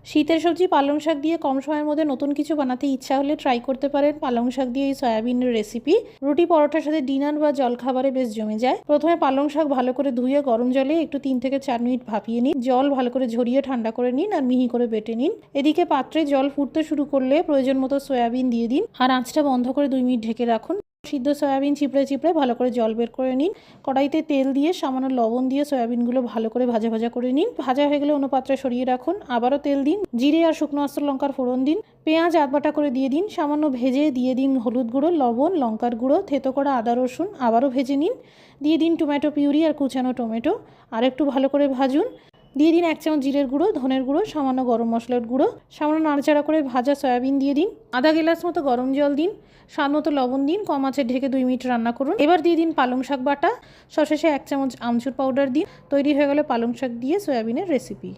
শীতের সবজি পালং শাক দিয়ে কম সময়ের মধ্যে নতুন কিছু বানাতে ইচ্ছা হলে ট্রাই করতে পারেন পালং শাক দিয়ে এই সয়াবিনের রেসিপি। রুটি পরোটার সাথে ডিনার বা জলখাবারে বেশ জমে যায়। প্রথমে পালং শাক ভালো করে ধুয়ে গরম জলে একটু 3 থেকে 4 মিনিট ভাপিয়ে নিন। জল ভালো করে ঝরিয়ে ঠান্ডা করে নিন আর মিহি করে বেটে নিন। এদিকে পাত্রে জল ফুটতে শুরু করলে প্রয়োজন মতো সয়াবিন দিয়ে দিন আর আঁচটা বন্ধ করে 2 মিনিট ঢেকে রাখুন। সিদ্ধ সয়াবিন চিপড়ে চিপড়ে ভালো করে জল বের করে নিন। কড়াইতে তেল দিয়ে সামান্য লবণ দিয়ে সয়াবিনগুলো ভালো করে ভাজা ভাজা করে নিন। ভাজা হয়ে গেলে অন্য পাত্রে সরিয়ে রাখুন। আবারও তেল দিন, জিরে আর শুকনো আস্ত লঙ্কার ফোড়ন দিন, পেঁয়াজ আধ বাটা করে দিয়ে দিন, সামান্য ভেজে দিয়ে দিন হলুদ গুঁড়ো, লবণ, লঙ্কার গুঁড়ো, থেতো করা আদা রসুন, আবারও ভেজে নিন। দিয়ে দিন টমেটো পিউরি আর কুচানো টমেটো, আর একটু ভালো করে ভাজুন। দিয়ে দিন 1 চামচ জিরের গুঁড়ো, ধনের গুঁড়ো, সামান্য গরম মশলার গুঁড়ো, সামান্য নাড়াচাড়া করে ভাজা সয়াবিন দিয়ে দিন। আধা গ্লাস মতো গরম জল দিন, স্বাদ মতো লবণ দিন, কম আঁচে ঢেকে 2 মিনিট রান্না করুন। এবার দিয়ে দিন পালং শাক বাটা, সবশেষে 1 চামচ আমচুর পাউডার দিন। তৈরি হয়ে গেল পালং শাক দিয়ে সয়াবিনের রেসিপি।